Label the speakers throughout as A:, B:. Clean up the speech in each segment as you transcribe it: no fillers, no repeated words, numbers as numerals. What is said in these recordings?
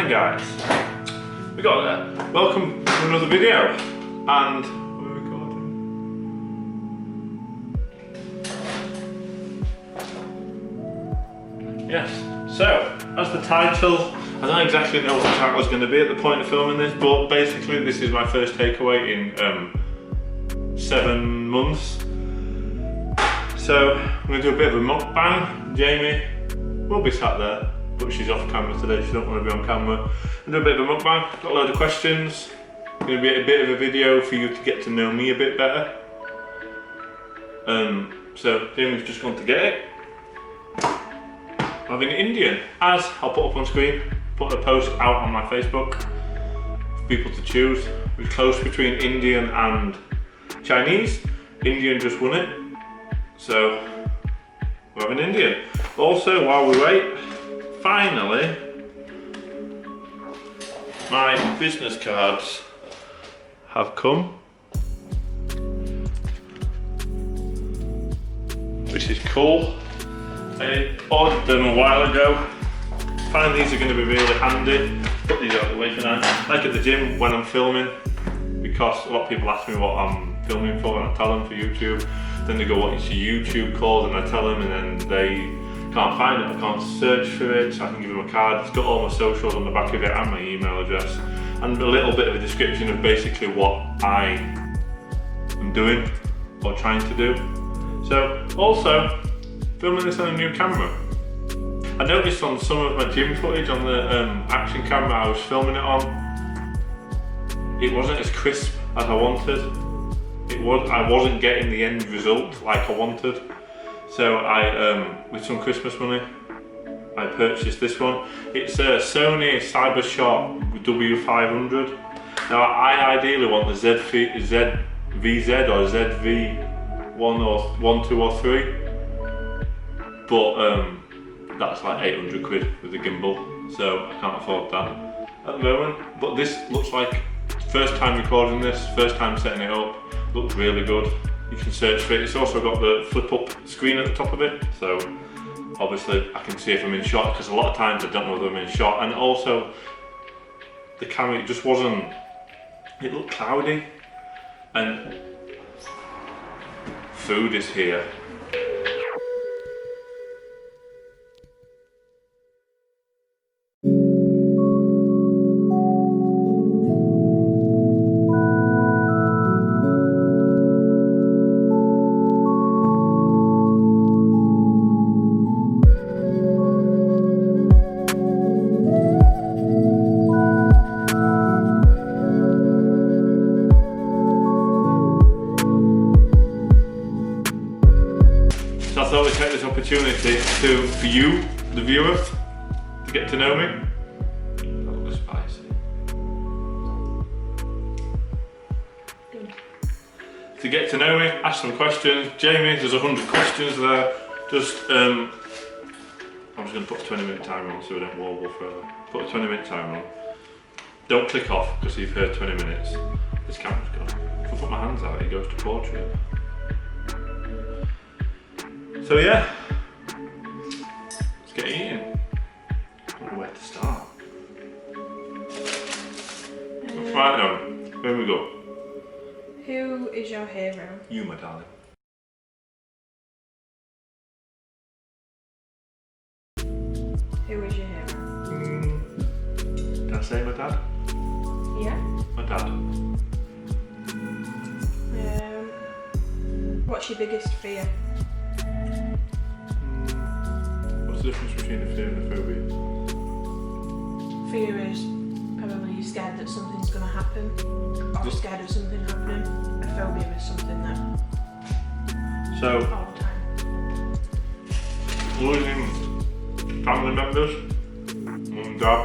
A: Hi guys, we got there. Welcome to another video, and we're recording. Yes, so as the title, I don't exactly know what the title is going to be at the point of filming this, but basically this is my first takeaway in 7 months. So I'm going to do a bit of a mukbang. Jamie will be sat there, but she's off camera today, she don't want to be on camera. And do a bit of a mukbang, got a load of questions. Going to be a bit of a video for you to get to know me a bit better. So Jamie's just gone to get it. I'm having Indian, as I'll put up on screen, put a post out on my Facebook for people to choose. We're close between Indian and Chinese. Indian just won it, so we're having Indian. Also, while we wait, finally, my business cards have come, which is cool. I ordered them a while ago. I find these are going to be really handy. Put these out of the way for now. Like at the gym when I'm filming, because a lot of people ask me what I'm filming for and I tell them for YouTube. Then they go, what is your YouTube called? And I tell them, and then they can't find it, I can't search for it, so I can give them a card. It's got all my socials on the back of it and my email address, and a little bit of a description of basically what I am doing or trying to do. So, also, filming this on a new camera. I noticed on some of my gym footage on the action camera I was filming it on, it wasn't as crisp as I wanted. I wasn't getting the end result like I wanted. So I, with some Christmas money, I purchased this one. It's a Sony CyberShot W500. Now I ideally want the ZVZ or ZV1 or 1, 2 or 3. But that's like 800 quid with the gimbal. So I can't afford that at the moment. But this looks like, first time recording this, first time setting it up, looks really good. You can search for it. It's also got the flip up screen at the top of it, so obviously I can see if I'm in shot, because a lot of times I don't know whether I'm in shot. And also the camera, it just wasn't, it looked cloudy. And food is here. So I thought we'd take this opportunity for you, the viewer, to get to know me. That looks spicy. Good. To get to know me, ask some questions. Jamie, there's 100 questions there. Just, I'm just going to put a 20-minute timer on so we don't warble further. Put a 20-minute timer on. Don't click off because you've heard 20 minutes. This camera's gone. If I put my hands out, it goes to portrait. So yeah, let's get eating. I don't know where to start. Right now, here we go.
B: Who is your hero?
A: You, my darling.
B: Who is your hero?
A: Did I say my dad?
B: Yeah.
A: My dad.
B: What's your biggest fear?
A: What's the difference between a fear and a phobia?
B: Fear is probably you're scared that something's going to happen, or scared of something happening. A phobia is something that
A: So,
B: all the time.
A: losing family members, mum, dad,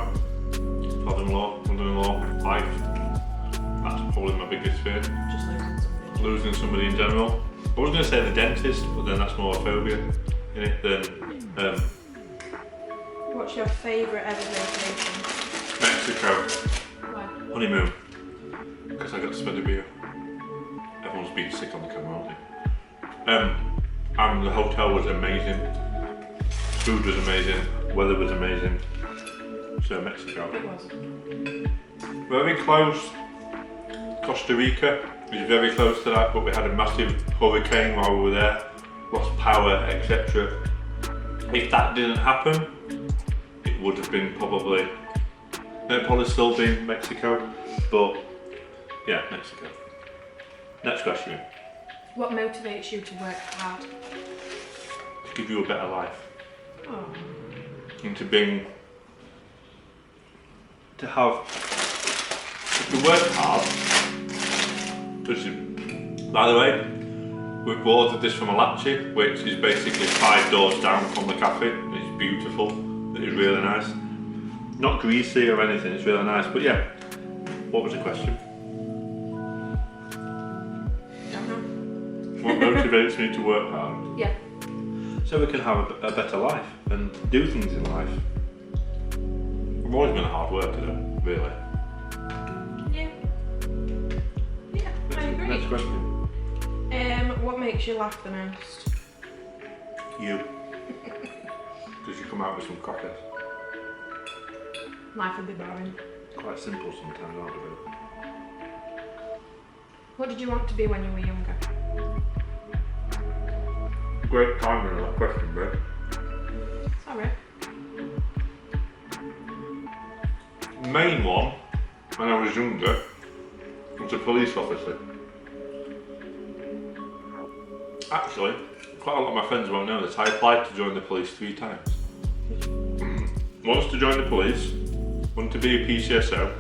A: father-in-law, mother-in-law, wife, that's probably my biggest fear.
B: Just losing something.
A: Losing somebody in general. I was going to say the dentist, but then that's more a phobia in it than.
B: What's your favourite ever vacation?
A: Mexico.
B: Why?
A: Honeymoon. Because I got to spend a beer. Everyone's been sick on the camera, aren't they? And the hotel was amazing. Food was amazing. Weather was amazing. to Mexico.
B: It was.
A: Very close. Costa Rica is very close to that, but we had a massive hurricane while we were there, lost power, etc. If that didn't happen, it would have been probably, it'd probably still be Mexico, but yeah, Mexico. Next question.
B: What motivates you to work hard?
A: To give you a better life.
B: Oh.
A: And to have, if you work hard, which is, by the way, we've ordered this from Alachi, which is basically 5 doors down from the cafe. It's beautiful, it's really nice. Not greasy or anything, it's really nice, but yeah. What was the question?
B: Don't know.
A: What motivates me to work hard?
B: Yeah.
A: So we can have a better life and do things in life. I've always been a hard worker though, really.
B: Yeah. Yeah, I agree.
A: Next question.
B: What makes you laugh the most?
A: You. Because you come out with some crackers.
B: Life would be boring.
A: Quite simple sometimes, aren't they?
B: What did you want to be when you were younger?
A: Great timing on that question, babe.
B: Sorry.
A: Main one, when I was younger, was a police officer. Actually, quite a lot of my friends won't know this. I applied to join the police 3 times. Once to join the police, one to be a PCSO,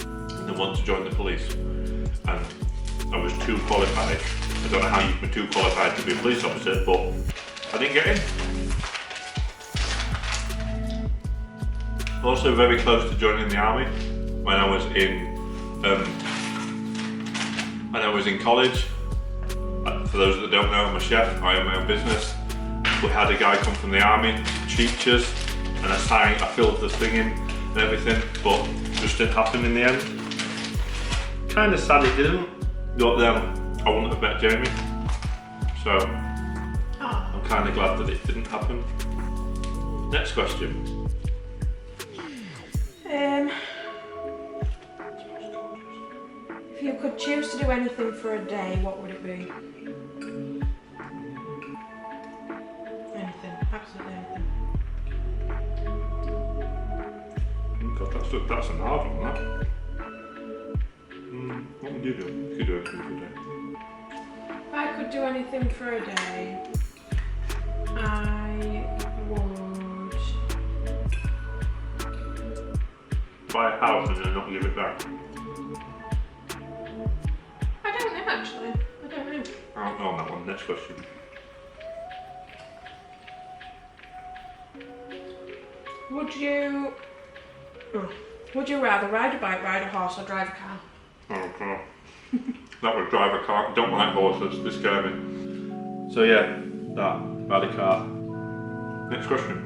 A: and one to join the police. And I was too qualified. I don't know how you can be too qualified to be a police officer, but I didn't get in. Also very close to joining the army when I was in college. For those that don't know, I'm a chef, I own my own business. We had a guy come from the army to teach us, and I filled the thing in and everything, but it just didn't happen in the end. Kind of sad it didn't, but then I wouldn't have met Jamie. So I'm kind of glad that it didn't happen. Next question.
B: If you could choose to do anything for a day, what would it be? Anything, absolutely anything.
A: God, that's an hard one, that. What would you do if you could do anything for a day?
B: If I could do anything for a day, I would
A: Buy a house and then not give it back.
B: I don't know actually. I don't know.
A: I don't know on that one. Next question.
B: Would you rather ride a bike, ride a horse, or drive a car?
A: Okay. That would drive a car. Don't like horses, they scare me. So yeah, that, ride a car. Next question.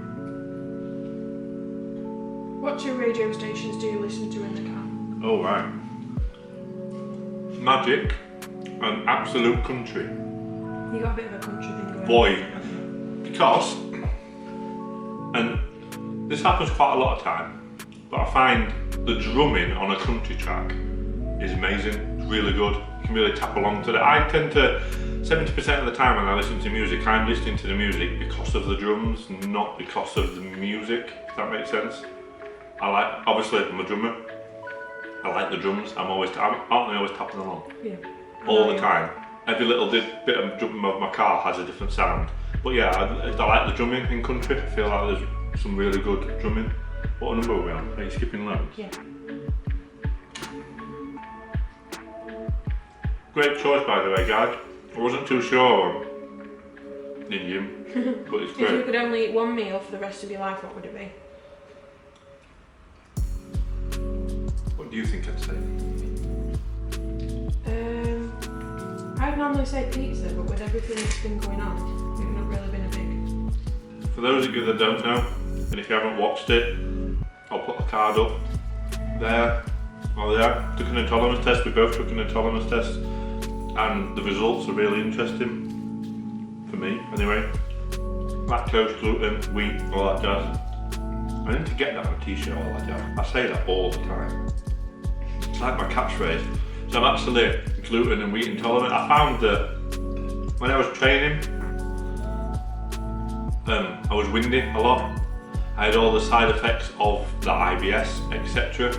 B: What 2 radio stations do you listen to in the car?
A: Oh right. Magic and Absolute Country.
B: You got a bit of a country thing going on.
A: Boy. Because, and this happens quite a lot of time, but I find the drumming on a country track is amazing. It's really good. You can really tap along to it. I tend to, 70% of the time when I listen to music, I'm listening to the music because of the drums, not because of the music, if that makes sense. Obviously I'm a drummer. I like the drums. Aren't they always tapping along?
B: Yeah.
A: All the time. Every little bit of drumming of my car has a different sound. But yeah, I like the drumming in country. I feel like there's some really good drumming. What number are we on? Are you skipping loads?
B: Yeah.
A: Great choice, by the way, guys. I wasn't too sure in gym, but it's
B: If you
A: great.
B: could only eat one meal for the rest of your life, what would it be?
A: What do you think I'd say?
B: I'd normally say pizza, but with everything that's been going on, it's not really been a big.
A: For those of you that don't know, and if you haven't watched it, I'll put a card up there or there. Took an intolerance test. We both took an intolerance test, and the results are really interesting for me, anyway. Lactose, gluten, wheat, all that jazz. I need to get that on a t-shirt all I do. I say that all the time. It's like my catchphrase. So I'm actually gluten and wheat intolerant. I found that when I was training, I was windy a lot. I had all the side effects of the IBS, etc.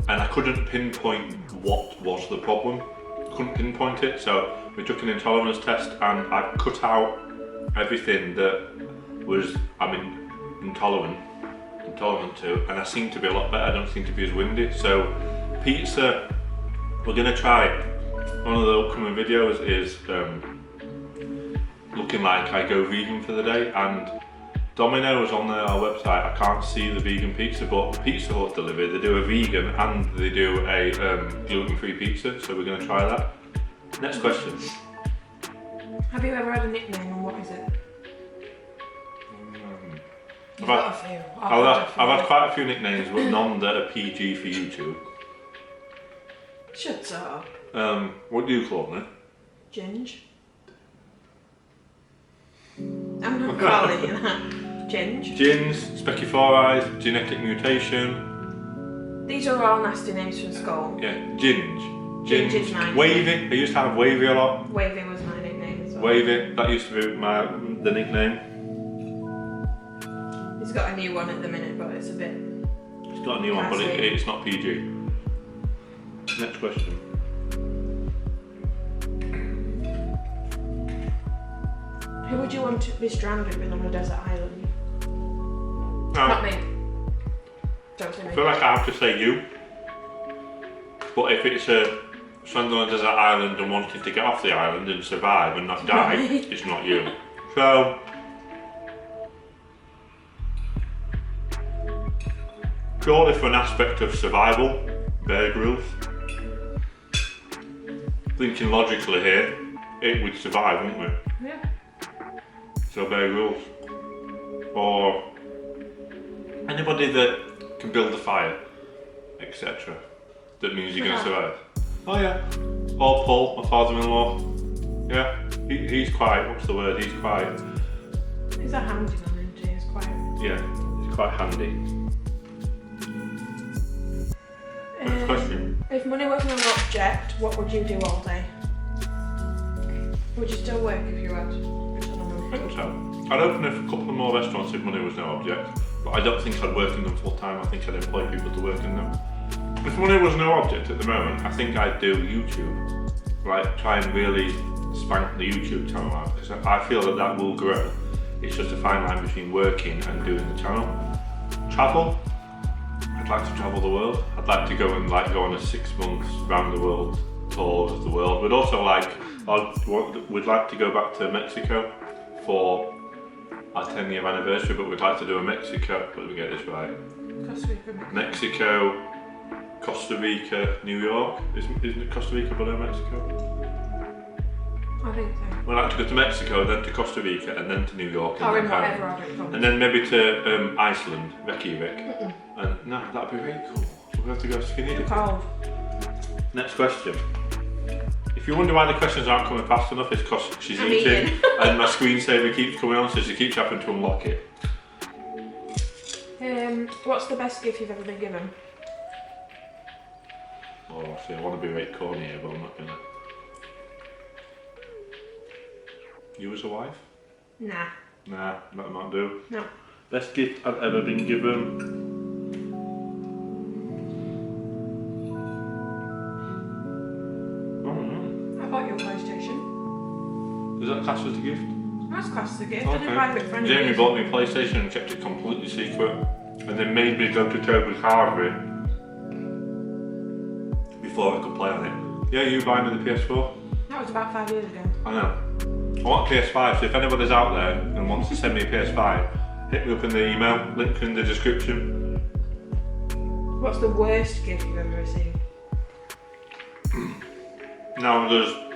A: And I couldn't pinpoint what was the problem. Couldn't pinpoint it, so we took an intolerance test and I cut out everything that was intolerant to, and I seem to be a lot better. I don't seem to be as windy. So pizza, we're gonna try. One of the upcoming videos is looking like I go vegan for the day, and Domino's on our website, I can't see the vegan pizza, but Pizza Hut delivery, they do a vegan and they do a gluten-free pizza, so we're going to try that. Next question.
B: Have you ever had a nickname and what is it?
A: I've had quite a few nicknames, but none that are PG for YouTube.
B: Shut up.
A: What do you call me?
B: Ginge. I'm not calling you that. Ginge.
A: Gins, Specky 4 Eyes, Genetic Mutation.
B: These are all nasty names from school.
A: Yeah, Ginge.
B: Ginge is mine.
A: Wavy, I used to have Wavy a lot.
B: Wavy was my nickname as well.
A: Wavy, that used to be the nickname.
B: He's got a new one at the minute, but it's a bit...
A: It's got a new one, but it's not PG. Next question.
B: Who would you want to be stranded with on a desert island?
A: No.
B: Not me. Don't say me.
A: I feel like I have to say you. But if it's a stranded on a desert island and wanting to get off the island and survive and not die, it's not you. So, purely for an aspect of survival, Bear Grylls. Thinking logically here, it would survive, wouldn't we?
B: Yeah.
A: So Bear Grylls. Or anybody that can build a fire, etc. That means you're going to survive. Oh yeah. Or Paul, my father-in-law. Yeah, he's quite, what's the word? He's quite...
B: He's a handyman, isn't he? He's quite...
A: Yeah, he's quite handy. Next question.
B: If money wasn't an object, what would you do all day? Would you still work if you had a ton of money?
A: I think so. I'd open a couple more restaurants if money was no object, but I don't think I'd work in them full time. I think I'd employ people to work in them. If money was no object at the moment, I think I'd do YouTube. Like, try and really spank the YouTube channel out, because I feel that that will grow. It's just a fine line between working and doing the channel. Travel. I'd like to travel the world. I'd like to go on a 6 months round the world tour of the world. We'd also we'd like to go back to Mexico for our 10-year anniversary, but we'd like to do a Mexico, let me get this right. Mexico, Costa Rica, New York. Isn't it Costa Rica below Mexico?
B: I think so.
A: We'd like to go to Mexico, then to Costa Rica, and then to New York.
B: Or in whatever order it comes.
A: And then maybe to Iceland, Reykjavik. And no, that'd be really cool. We'll have to go skinny dipping.
B: Cold.
A: Next question. If you wonder why the questions aren't coming fast enough, it's because she's eating and my screensaver keeps coming on, so she keeps having to unlock it.
B: What's the best gift you've ever been given?
A: Oh, see, I want to be very corny here, but I'm not gonna. You as a wife?
B: Nah.
A: Nah, that might do.
B: No.
A: Best gift I've ever been given. I don't know.
B: I bought you a PlayStation.
A: Is that classed as a gift?
B: That's classed as a gift.
A: Okay.
B: I didn't buy it with friends.
A: Jamie bought me a PlayStation and kept it completely secret, and then made me go to Toby's Hardrive before I could play on it. Yeah, you buying me the PS4?
B: That was about 5 years ago.
A: I know. I want a PS5, so if anybody's out there and wants to send me a PS5, hit me up in the email, link in the description.
B: What's the worst gift you've ever received?
A: Now there's a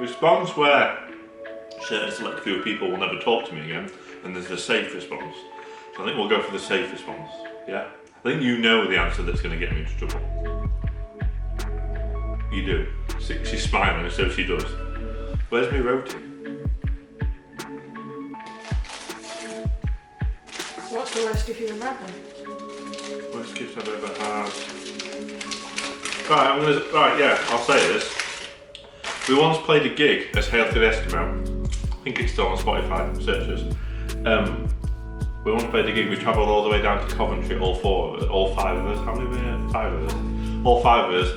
A: response where a certain select few people will never talk to me again, and there's the safe response. So I think we'll go for the safe response, yeah? I think you know the answer that's going to get me into trouble. You do. She's smiling, so she does. Where's my roti?
B: What's the worst gift you've ever had then?
A: Worst gift I've ever had. Right, yeah, I'll say this. We once played a gig as Hail to the Eskimo. I think it's still on Spotify searches. We once played a gig, we travelled all the way down to Coventry, all five of us. How many were there? 5 of us. All 5 of us.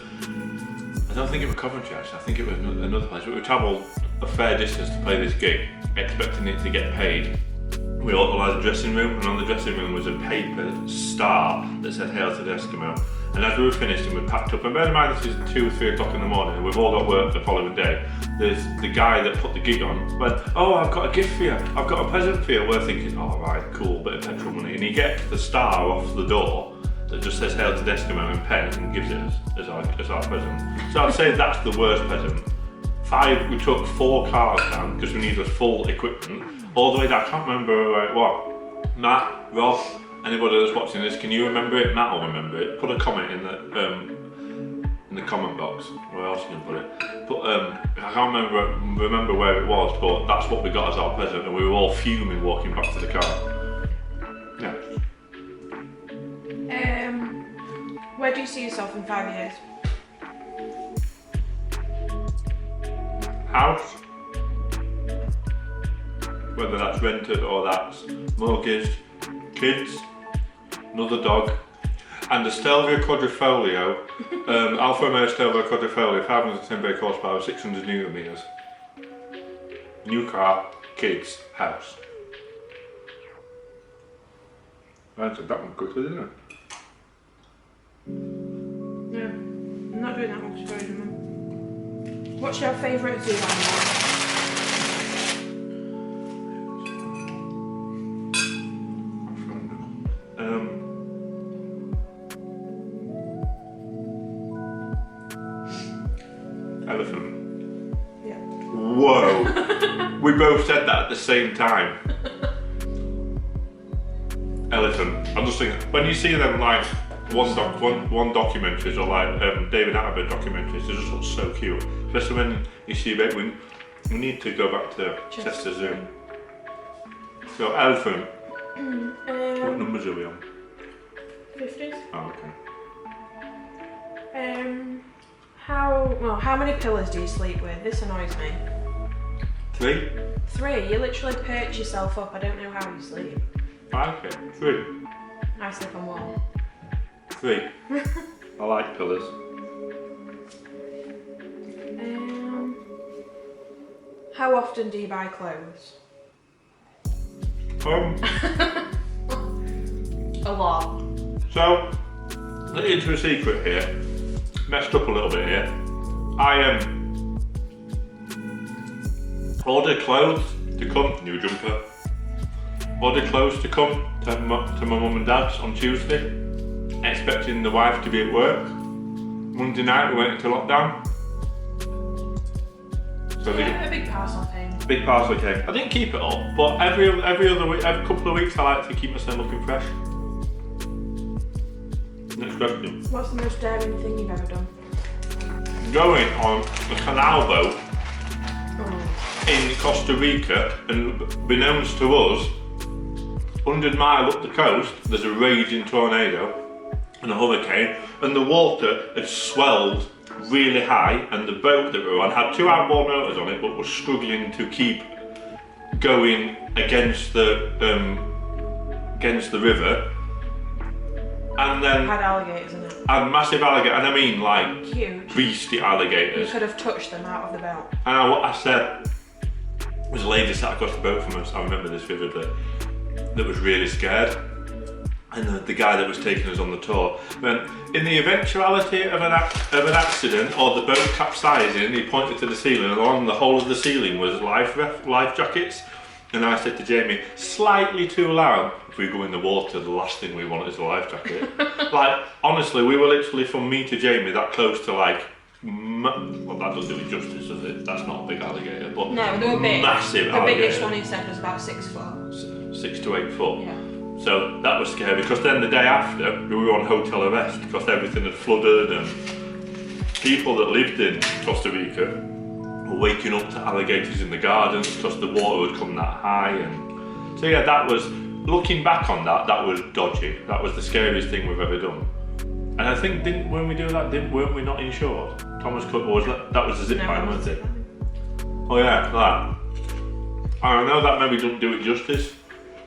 A: I don't think it was Coventry actually, I think it was another place. But we travelled a fair distance to play this gig, expecting it to get paid. We organised a dressing room, and on the dressing room was a paper star that said Hail to the Eskimo. And as we were finished and we packed up, and bear in mind this is 2 or 3 o'clock in the morning, and we've all got work the following day, there's the guy that put the gig on went, "Oh, I've got a gift for you, I've got a present for you." We're thinking, "Oh right, cool, bit of petrol money." And he gets the star off the door that just says Hail to the Eskimo in pen and gives it us as our present. So I'd say that's the worst present. 5, we took 4 cars down because we needed full equipment, all the way down. I can't remember what. Matt, Rob, anybody that's watching this, can you remember it? Matt will remember it. Put a comment in the comment box. Where else can you put it? But I can't remember where it was, but that's what we got as our present, and we were all fuming walking back to the car. Yeah.
B: Where do you see yourself in 5 years?
A: House. Whether that's rented or that's mortgaged. Kids. Another dog. And a Stelvio quadrifolio, Alfa Romeo Stelvio quadrifolio, 510 brake horsepower, 600 Newton meters. New car, kids, house. I answered that one quickly, didn't I?
B: Yeah, I'm not doing that much for you. What's your favourite zoo animal?
A: Elephant.
B: Yeah.
A: Whoa! We both said that at the same time. Elephant. I'm just thinking, when you see them like one documentaries or like David Attenborough documentaries, they just look so cute. Especially when you see it, we need to go back to Chester Zoo. So elephant. What numbers are we on?
B: 50s.
A: Oh, okay.
B: How many pillows do you sleep with? This annoys me.
A: 3?
B: 3? You literally perch yourself up. I don't know how you sleep.
A: Okay, 3.
B: I sleep on 1.
A: 3. I like pillars.
B: How often do you buy clothes? A lot.
A: So, let me into a secret here. Messed up a little bit here. I order clothes to come, new jumper. Order clothes to come to my mum and dad's on Tuesday, expecting the wife to be at work. Monday night we went into lockdown. So
B: yeah, a big parcel came.
A: Big parcel came. I didn't keep it all, but every other week, every couple of weeks I like to keep myself looking fresh. Next question.
B: What's the most daring thing you've ever done?
A: Going on a canal boat in Costa Rica, and beknownst to us, 100 miles up the coast, there's a raging tornado and a hurricane, and the water had swelled really high, and the boat that we were on had 2 outboard motors on it, but was struggling to keep going against the river. And then
B: Had alligators in it.
A: had massive alligator, and I mean like
B: huge
A: beastie alligators.
B: You could have touched them out of the boat.
A: And what I said, was a lady sat across the boat from us, I remember this vividly, that was really scared. And the guy that was taking us on the tour went, in the eventuality of an accident or the boat capsizing, he pointed to the ceiling, and along the whole of the ceiling was life jackets. And I said to Jamie, slightly too loud. If we go in the water, the last thing we want is a life jacket. Like, honestly, we were literally, from me to Jamie, that close to like, well, that doesn't do it justice, does it? That's not a big alligator, but
B: no, they were big.
A: Massive
B: the
A: alligator.
B: Biggest one he said was about 6 foot.
A: 6 to 8 foot.
B: Yeah.
A: So that was scary, because then the day after, we were on hotel arrest because everything had flooded, and people that lived in Costa Rica were waking up to alligators in the gardens because the water had come that high. And so yeah, that was looking back on that, that was dodgy. That was the scariest thing we've ever done. And I think when we do that, weren't we not insured? Thomas Cook that was a zip line, wasn't it? Oh yeah, that. I know that maybe doesn't do it justice,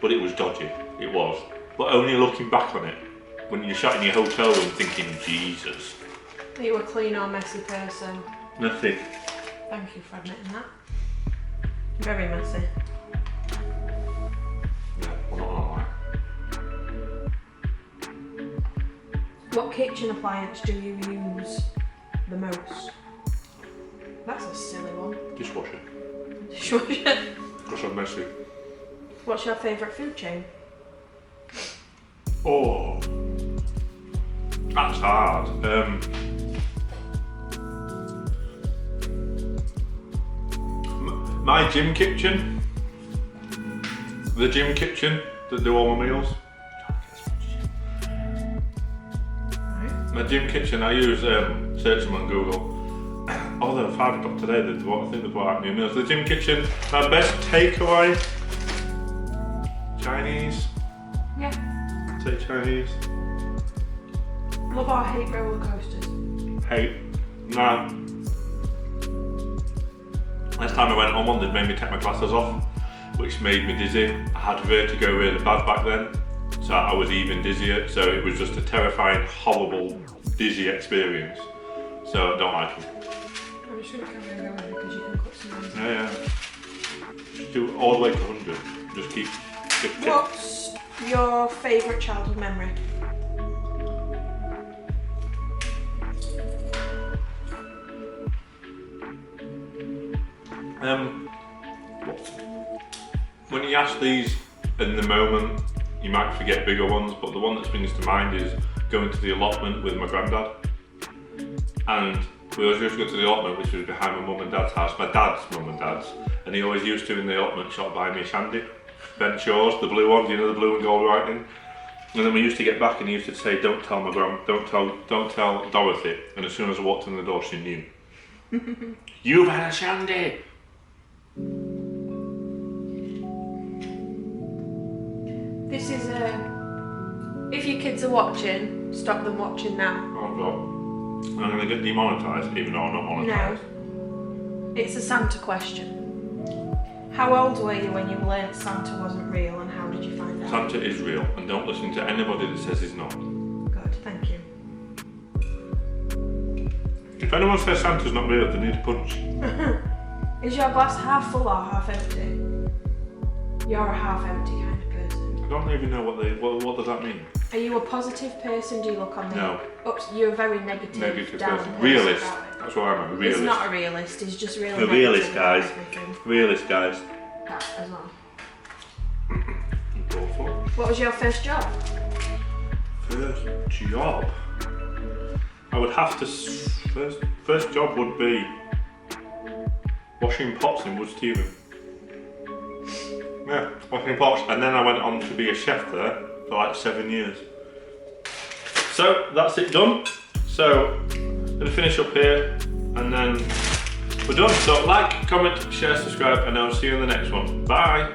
A: but it was dodgy. It was. But only looking back on it, when you're shut in your hotel room thinking, Jesus.
B: Are you a clean or messy person?
A: Nothing.
B: Thank you for admitting that. Very messy.
A: Yeah, well, not gonna lie.
B: What kitchen appliance do you use the most? That's a silly one.
A: Dishwasher.
B: Dishwasher.
A: Because I'm messy.
B: What's your favourite food chain?
A: Oh, that's hard. My gym kitchen. The gym kitchen that do all my meals. My gym kitchen, I use search them on Google. Although I've had it up today, I think they've brought out new meals. The gym kitchen, my best takeaway, Chinese.
B: Yeah.
A: Say Chinese.
B: Love or hate roller coasters?
A: Hate. Nah. Last time I went on one, they made me take my glasses off, which made me dizzy. I had vertigo really bad back then, so I was even dizzier. So it was just a terrifying, horrible, dizzy experience. So I don't like them.
B: I'm just going to carry on going because you can cut some of
A: Yeah. Just do it all the way to 100. Just keep.
B: What's your favourite childhood memory?
A: When you ask these in the moment, you might forget bigger ones, but the one that springs to mind is going to the allotment with my granddad. And we always used to go to the allotment, which was behind my mum and dad's house, my dad's mum and dad's, and he always used to in the allotment shop buy me a shandy. Ben Shaw's, the blue ones, you know, the blue and gold writing. And then we used to get back and he used to say, don't tell Dorothy. And as soon as I walked in the door, she knew. You've had a shandy!
B: This is if your kids are watching, stop them watching now.
A: Oh God. I'm going to get demonetised, even though I'm not monetised.
B: No. It's a Santa question. How old were you when you learnt Santa wasn't real and how did you find out?
A: Santa is real and don't listen to anybody that says he's not.
B: Good, thank you.
A: If anyone says Santa's not real, they need a punch.
B: Is your glass half full or half empty? You're a half empty kind of person.
A: I don't even know what does that mean?
B: Are you a positive person? Do you look on the
A: No.
B: ups? You're a very negative down person.
A: Realist. That's what I'm a realist.
B: He's not a realist, he's just really
A: a realist,
B: negative
A: guys.
B: about everything.
A: Realist, guys.
B: That as well.
A: Awful.
B: What was your first job?
A: First job? I would have to... First job would be washing pots in Wood Stephen. Yeah, washing pots, and then I went on to be a chef there for like 7 years. So that's it done. So I'm gonna finish up here and then we're done. So like, comment, share, subscribe, and I'll see you in the next one. Bye.